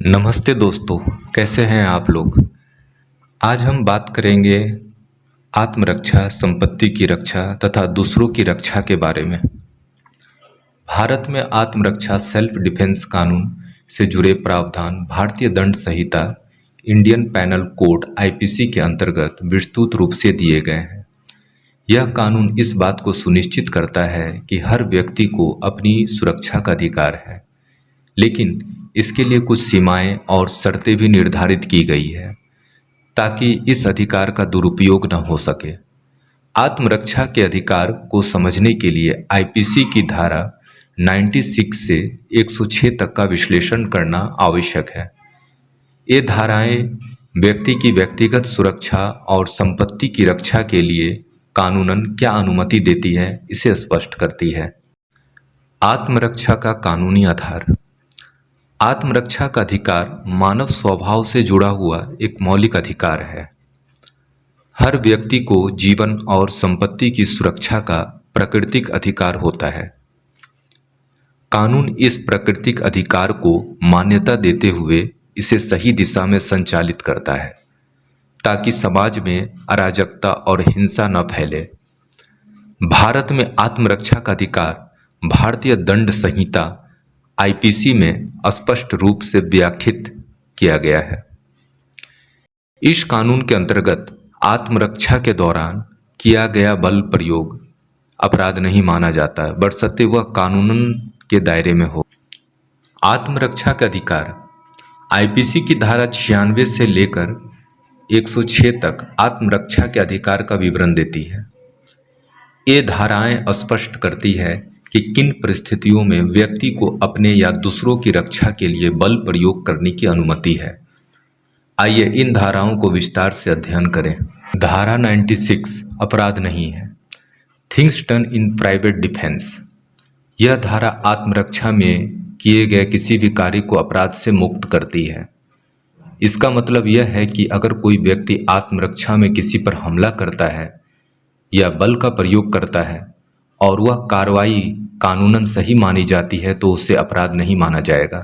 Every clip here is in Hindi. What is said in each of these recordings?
नमस्ते दोस्तों, कैसे हैं आप लोग। आज हम बात करेंगे आत्मरक्षा, संपत्ति की रक्षा तथा दूसरों की रक्षा के बारे में। भारत में आत्मरक्षा सेल्फ डिफेंस कानून से जुड़े प्रावधान भारतीय दंड संहिता इंडियन पैनल कोड आईपीसी के अंतर्गत विस्तृत रूप से दिए गए हैं। यह कानून इस बात को सुनिश्चित करता है कि हर व्यक्ति को अपनी सुरक्षा का अधिकार है, लेकिन इसके लिए कुछ सीमाएं और शर्तें भी निर्धारित की गई है ताकि इस अधिकार का दुरुपयोग न हो सके। आत्मरक्षा के अधिकार को समझने के लिए आईपीसी की धारा 96 से 106 तक का विश्लेषण करना आवश्यक है। ये धाराएं व्यक्ति की व्यक्तिगत सुरक्षा और संपत्ति की रक्षा के लिए कानूनन क्या अनुमति देती है, इसे स्पष्ट करती है। आत्मरक्षा का कानूनी आधार। आत्मरक्षा का अधिकार मानव स्वभाव से जुड़ा हुआ एक मौलिक अधिकार है। हर व्यक्ति को जीवन और संपत्ति की सुरक्षा का प्राकृतिक अधिकार होता है। कानून इस प्राकृतिक अधिकार को मान्यता देते हुए इसे सही दिशा में संचालित करता है ताकि समाज में अराजकता और हिंसा न फैले। भारत में आत्मरक्षा का अधिकार भारतीय दंड संहिता आईपीसी में स्पष्ट रूप से व्याख्यात किया गया है। इस कानून के अंतर्गत आत्मरक्षा के दौरान किया गया बल प्रयोग अपराध नहीं माना जाता है, बशर्ते वह कानून के दायरे में हो। आत्मरक्षा का अधिकार आईपीसी की धारा 96 से लेकर 106 तक आत्मरक्षा के अधिकार का विवरण देती है। ये धाराएं स्पष्ट करती है कि किन परिस्थितियों में व्यक्ति को अपने या दूसरों की रक्षा के लिए बल प्रयोग करने की अनुमति है। आइए इन धाराओं को विस्तार से अध्ययन करें। धारा 96 अपराध नहीं है। Things done in private defence. यह धारा आत्मरक्षा में किए गए किसी भी कार्य को अपराध से मुक्त करती है। इसका मतलब यह है कि अगर कोई व्यक्ति आत्मरक्षा में किसी पर हमला करता है या बल का प्रयोग करता है और वह कार्रवाई कानूनन सही मानी जाती है तो उसे अपराध नहीं माना जाएगा।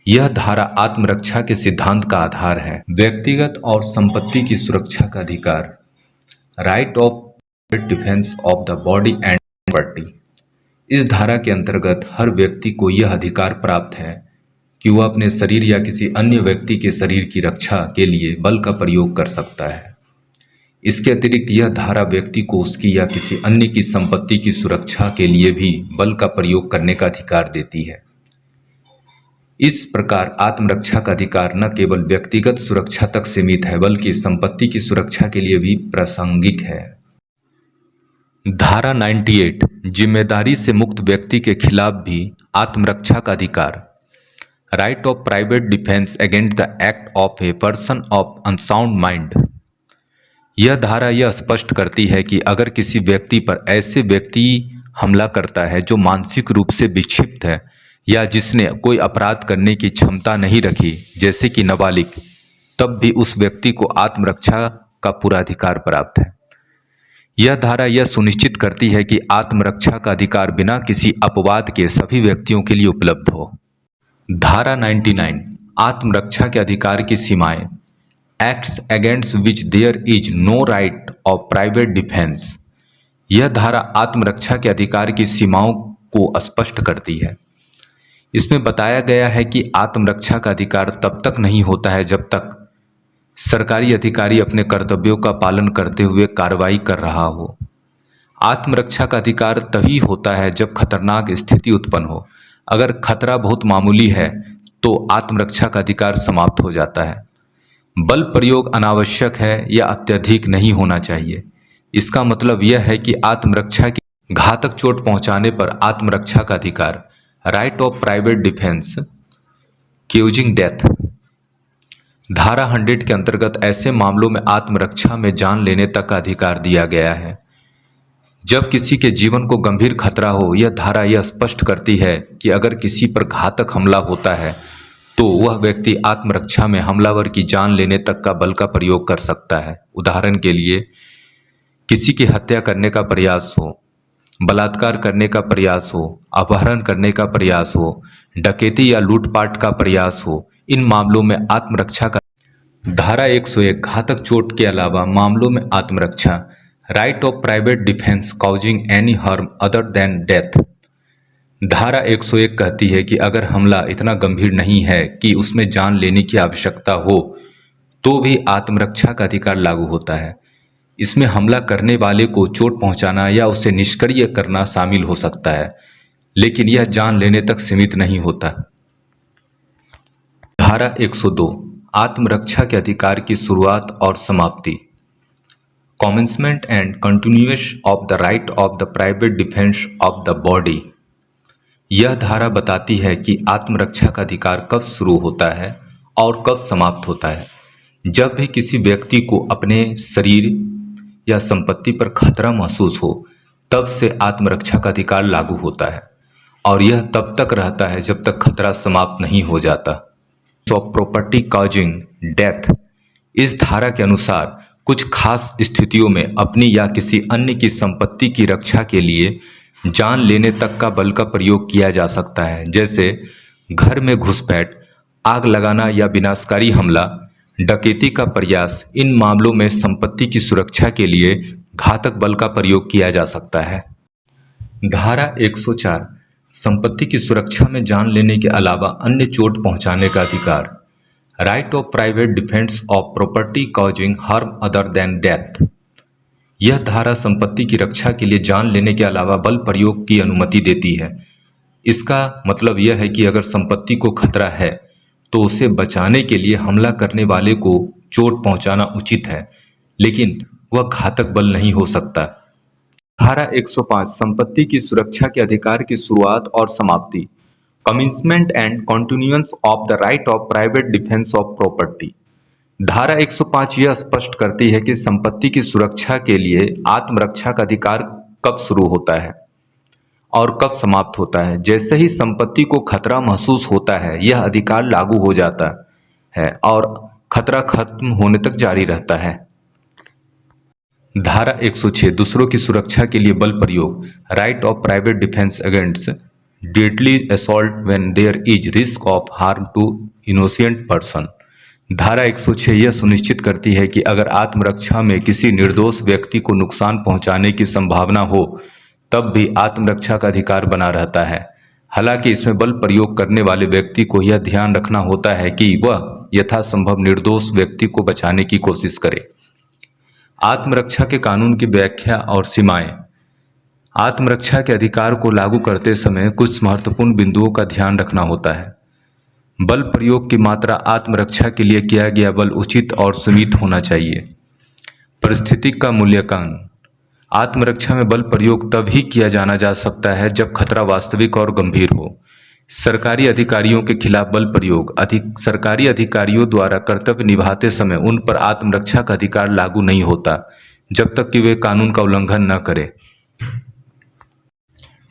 यह धारा आत्मरक्षा के सिद्धांत का आधार है। व्यक्तिगत और संपत्ति की सुरक्षा का अधिकार। Right of defence of the body and property. इस धारा के अंतर्गत हर व्यक्ति को यह अधिकार प्राप्त है कि वह अपने शरीर या किसी अन्य व्यक्ति के शरीर की रक्षा के लिए बल का प्रयोग कर सकता है। इसके अतिरिक्त यह धारा व्यक्ति को उसकी या किसी अन्य की संपत्ति की सुरक्षा के लिए भी बल का प्रयोग करने का अधिकार देती है। इस प्रकार आत्मरक्षा का अधिकार न केवल व्यक्तिगत सुरक्षा तक सीमित है बल्कि संपत्ति की सुरक्षा के लिए भी प्रासंगिक है। धारा 98 जिम्मेदारी से मुक्त व्यक्ति के खिलाफ भी आत्मरक्षा का अधिकार। Right of private defence against the act of a person of unsound mind. यह धारा यह स्पष्ट करती है कि अगर किसी व्यक्ति पर ऐसे व्यक्ति हमला करता है जो मानसिक रूप से विक्षिप्त है या जिसने कोई अपराध करने की क्षमता नहीं रखी, जैसे कि नाबालिग, तब भी उस व्यक्ति को आत्मरक्षा का पूरा अधिकार प्राप्त है। यह धारा यह सुनिश्चित करती है कि आत्मरक्षा का अधिकार बिना किसी अपवाद के सभी व्यक्तियों के लिए उपलब्ध हो। धारा 99 आत्मरक्षा के अधिकार की सीमाएं। Acts against which there is no right of private defence. यह धारा आत्मरक्षा के अधिकार की सीमाओं को स्पष्ट करती है। इसमें बताया गया है कि आत्मरक्षा का अधिकार तब तक नहीं होता है जब तक सरकारी अधिकारी अपने कर्तव्यों का पालन करते हुए कार्रवाई कर रहा हो। आत्मरक्षा का अधिकार तभी होता है जब खतरनाक स्थिति उत्पन्न हो। अगर खतरा बहुत मामूली है तो आत्मरक्षा का अधिकार समाप्त हो जाता है। बल प्रयोग अनावश्यक है या अत्यधिक नहीं होना चाहिए। इसका मतलब यह है कि आत्मरक्षा की घातक चोट पहुंचाने पर आत्मरक्षा का अधिकार। Right of private defence causing death. धारा 100 के अंतर्गत ऐसे मामलों में आत्मरक्षा में जान लेने तक का अधिकार दिया गया है जब किसी के जीवन को गंभीर खतरा हो। यह धारा यह स्पष्ट करती है कि अगर किसी पर घातक हमला होता है तो वह व्यक्ति आत्मरक्षा में हमलावर की जान लेने तक का बल का प्रयोग कर सकता है। उदाहरण के लिए किसी की हत्या करने का प्रयास हो, बलात्कार करने का प्रयास हो, अपहरण करने का प्रयास हो, डकैती या लूटपाट का प्रयास हो, इन मामलों में आत्मरक्षा का धारा 101 घातक चोट के अलावा मामलों में आत्मरक्षा right of private defence causing any harm other than death. धारा 101 कहती है कि अगर हमला इतना गंभीर नहीं है कि उसमें जान लेने की आवश्यकता हो तो भी आत्मरक्षा का अधिकार लागू होता है। इसमें हमला करने वाले को चोट पहुंचाना या उसे निष्क्रिय करना शामिल हो सकता है, लेकिन यह जान लेने तक सीमित नहीं होता। धारा 102 आत्मरक्षा के अधिकार की शुरुआत और समाप्ति commencement and continuation of the right of the private defence of the body. यह धारा बताती है कि आत्मरक्षा का अधिकार कब शुरू होता है और कब समाप्त होता है। जब भी किसी व्यक्ति को अपने शरीर या संपत्ति पर खतरा महसूस हो तब से आत्मरक्षा का अधिकार लागू होता है और यह तब तक रहता है जब तक खतरा समाप्त नहीं हो जाता। Of property causing death. इस धारा के अनुसार कुछ खास स्थितियों में अपनी या किसी अन्य की संपत्ति की रक्षा के लिए जान लेने तक का बल का प्रयोग किया जा सकता है, जैसे घर में घुसपैठ, आग लगाना या विनाशकारी हमला, डकैती का प्रयास। इन मामलों में संपत्ति की सुरक्षा के लिए घातक बल का प्रयोग किया जा सकता है। धारा 104 संपत्ति की सुरक्षा में जान लेने के अलावा अन्य चोट पहुंचाने का अधिकार right of private defence of property causing harm other than death. यह धारा संपत्ति की रक्षा के लिए जान लेने के अलावा बल प्रयोग की अनुमति देती है। इसका मतलब यह है कि अगर संपत्ति को खतरा है तो उसे बचाने के लिए हमला करने वाले को चोट पहुंचाना उचित है, लेकिन वह घातक बल नहीं हो सकता। धारा 105 संपत्ति की सुरक्षा के अधिकार की शुरुआत और समाप्ति commencement and continuance of the right of private defence of property. धारा 105 यह स्पष्ट करती है कि संपत्ति की सुरक्षा के लिए आत्मरक्षा का अधिकार कब शुरू होता है और कब समाप्त होता है। जैसे ही संपत्ति को खतरा महसूस होता है यह अधिकार लागू हो जाता है और खतरा खत्म होने तक जारी रहता है। धारा 106 दूसरों की सुरक्षा के लिए बल प्रयोग right of private defence against deadly assault when there is risk of harm to innocent person. धारा 106 यह सुनिश्चित करती है कि अगर आत्मरक्षा में किसी निर्दोष व्यक्ति को नुकसान पहुंचाने की संभावना हो तब भी आत्मरक्षा का अधिकार बना रहता है। हालांकि इसमें बल प्रयोग करने वाले व्यक्ति को यह ध्यान रखना होता है कि वह यथासंभव निर्दोष व्यक्ति को बचाने की कोशिश करे। आत्मरक्षा के कानून की व्याख्या और सीमाएं। आत्मरक्षा के अधिकार को लागू करते समय कुछ महत्वपूर्ण बिंदुओं का ध्यान रखना होता है। बल प्रयोग की मात्रा आत्मरक्षा के लिए किया गया बल उचित और सीमित होना चाहिए। परिस्थिति का मूल्यांकन। आत्मरक्षा में बल प्रयोग तभी किया जाना जा सकता है जब खतरा वास्तविक और गंभीर हो। सरकारी अधिकारियों के खिलाफ बल प्रयोग सरकारी अधिकारियों द्वारा कर्तव्य निभाते समय उन पर आत्मरक्षा का अधिकार लागू नहीं होता जब तक कि वे कानून का उल्लंघन न करें।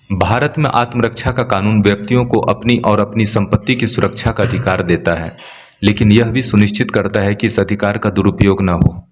भारत में आत्मरक्षा का कानून व्यक्तियों को अपनी और अपनी संपत्ति की सुरक्षा का अधिकार देता है, लेकिन यह भी सुनिश्चित करता है कि इस अधिकार का दुरुपयोग न हो।